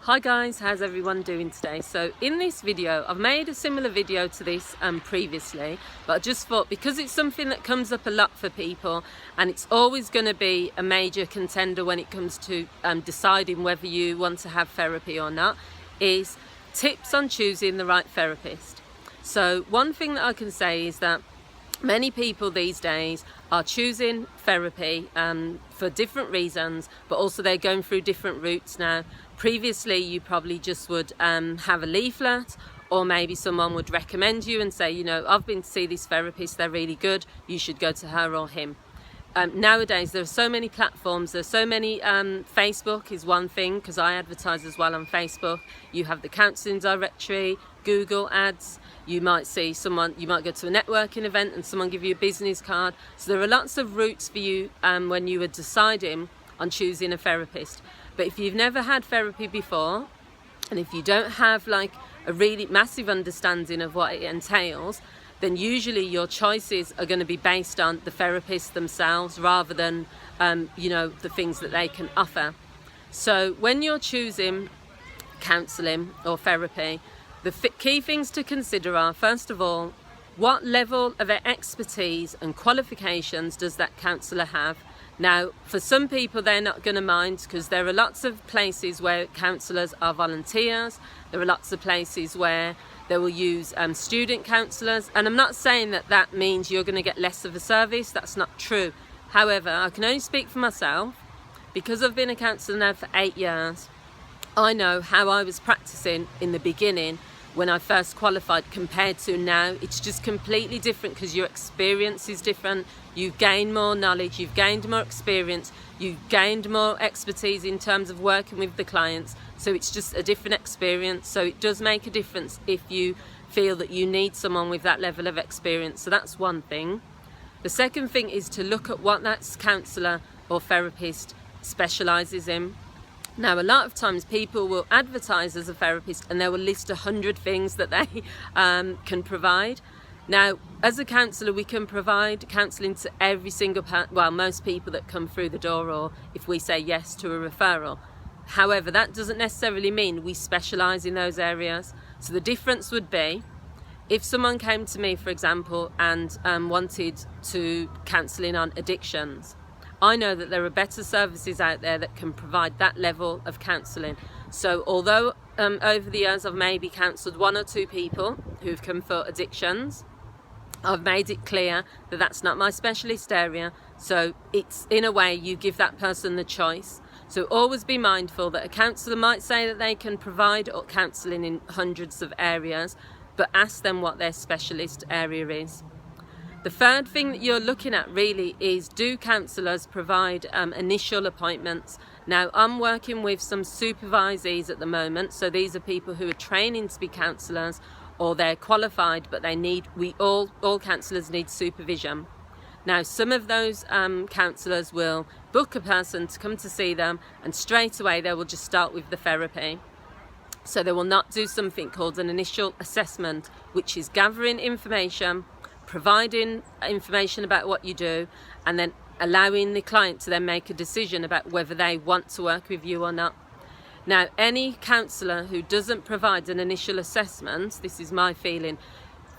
Hi guys, how's everyone doing today? So in this video, I've made a similar video to this previously, but I just thought because it's something that comes up a lot for people and it's always going to be a major contender when it comes to deciding whether you want to have therapy or not, is tips on choosing the right therapist. So one thing that I can say is that many people these days are choosing therapy for different reasons, but also they're going through different routes now. Previously, you probably just would have a leaflet, or maybe someone would recommend you and say, you know, I've been to see this therapist, they're really good, you should go to her or him. Nowadays, there are so many platforms, there's so many, Facebook is one thing, because I advertise as well on Facebook. You have the counselling directory, Google ads, you might see someone, you might go to a networking event and someone give you a business card. So there are lots of routes for you when you are deciding on choosing a therapist. But if you've never had therapy before, and if you don't have like a really massive understanding of what it entails, then usually your choices are going to be based on the therapist themselves rather than, you know, the things that they can offer. So when you're choosing counselling or therapy, the key things to consider are, first of all, what level of expertise and qualifications does that counsellor have? Now, for some people, they're not going to mind because there are lots of places where counsellors are volunteers. There are lots of places where they will use student counsellors. And I'm not saying that that means you're going to get less of a service. That's not true. However, I can only speak for myself. Because I've been a counsellor now for 8 years, I know how I was practicing in the beginning when I first qualified compared to now. It's just completely different because your experience is different. You've gained more knowledge, you've gained more experience, you've gained more expertise in terms of working with the clients. So it's just a different experience. So it does make a difference if you feel that you need someone with that level of experience. So that's one thing. The second thing is to look at what that counsellor or therapist specialises in. Now, a lot of times people will advertise as a therapist and they will list 100 things that they can provide. Now, as a counsellor, we can provide counselling to every single most people that come through the door, or if we say yes to a referral. However, that doesn't necessarily mean we specialise in those areas. So the difference would be if someone came to me, for example, and wanted to counselling on addictions. I know that there are better services out there that can provide that level of counselling. So although over the years I've maybe counselled 1 or 2 people who've come for addictions, I've made it clear that that's not my specialist area. So it's, in a way, you give that person the choice. So always be mindful that a counsellor might say that they can provide counselling in hundreds of areas, but ask them what their specialist area is. The third thing that you're looking at really is, do counsellors provide initial appointments? Now, I'm working with some supervisees at the moment. So these are people who are training to be counsellors, or they're qualified, but all counsellors need supervision. Now, some of those counsellors will book a person to come to see them, and straight away they will just start with the therapy. So they will not do something called an initial assessment, which is gathering information, providing information about what you do, and then allowing the client to then make a decision about whether they want to work with you or not. Now, any counsellor who doesn't provide an initial assessment, this is my feeling,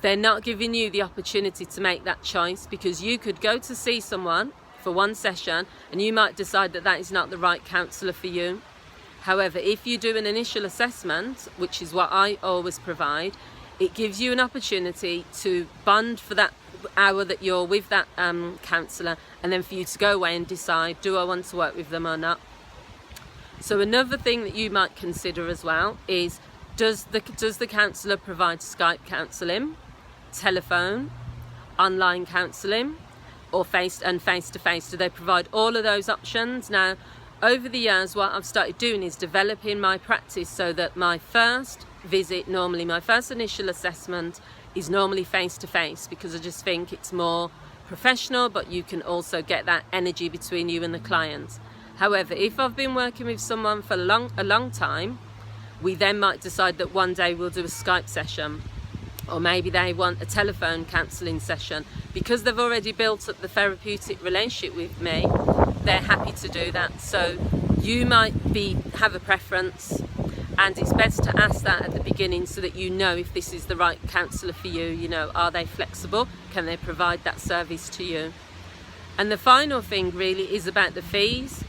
they're not giving you the opportunity to make that choice, because you could go to see someone for one session and you might decide that that is not the right counsellor for you. However, if you do an initial assessment, which is what I always provide, it gives you an opportunity to bond for that hour that you're with that counsellor, and then for you to go away and decide, do I want to work with them or not? So another thing that you might consider as well is, does the counsellor provide Skype counselling, telephone, online counselling, or face-to-face? Do they provide all of those options? Now, over the years, what I've started doing is developing my practice so that my first visit, normally my first initial assessment, is normally face-to-face, because I just think it's more professional, but you can also get that energy between you and the client. However, if I've been working with someone for a long time, we then might decide that one day we'll do a Skype session, or maybe they want a telephone counselling session. Because they've already built up the therapeutic relationship with me, they're happy to do that. So you might have a preference, and it's best to ask that at the beginning so that you know if this is the right counsellor for you. You know, are they flexible? Can they provide that service to you? And the final thing really is about the fees.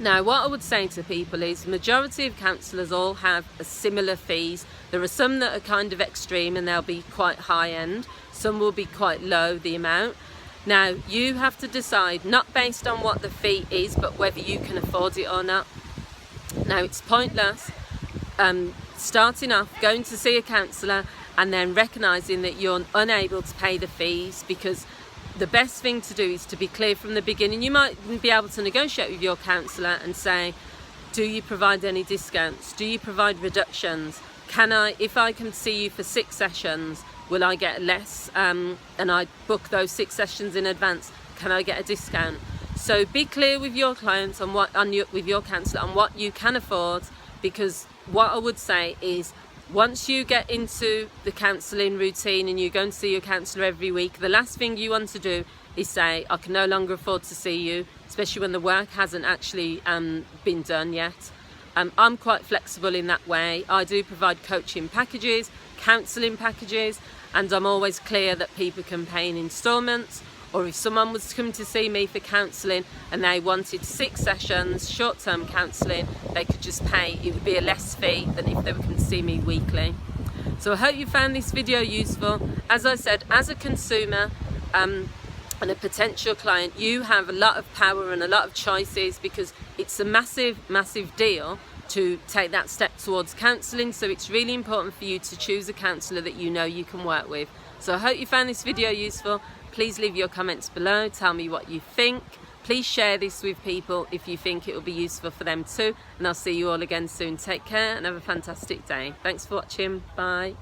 Now, what I would say to people is the majority of counsellors all have a similar fees. There are some that are kind of extreme and they'll be quite high end. Some will be quite low, the amount. Now, you have to decide, not based on what the fee is, but whether you can afford it or not. Now, it's pointless starting off, going to see a counsellor and then recognising that you're unable to pay the fees, because the best thing to do is to be clear from the beginning. You might be able to negotiate with your counsellor and say, do you provide any discounts? Do you provide reductions? If I can see you for 6 sessions, will I get less? And I book those 6 sessions in advance, can I get a discount? So be clear with your clients with your counsellor on what you can afford, because what I would say is, once you get into the counselling routine and you're going to see your counsellor every week, the last thing you want to do is say, I can no longer afford to see you, especially when the work hasn't actually been done yet. I'm quite flexible in that way. I do provide coaching packages, counselling packages, and I'm always clear that people can pay in instalments. Or if someone was to come to see me for counselling and they wanted 6 sessions, short-term counselling, they could just pay. It would be a less fee than if they were coming to see me weekly. So I hope you found this video useful. As I said, as a consumer and a potential client, you have a lot of power and a lot of choices, because it's a massive, massive deal to take that step towards counselling. So it's really important for you to choose a counsellor that you know you can work with. So I hope you found this video useful. Please leave your comments below, tell me what you think. Please share this with people if you think it will be useful for them too. And I'll see you all again soon. Take care and have a fantastic day. Thanks for watching. Bye.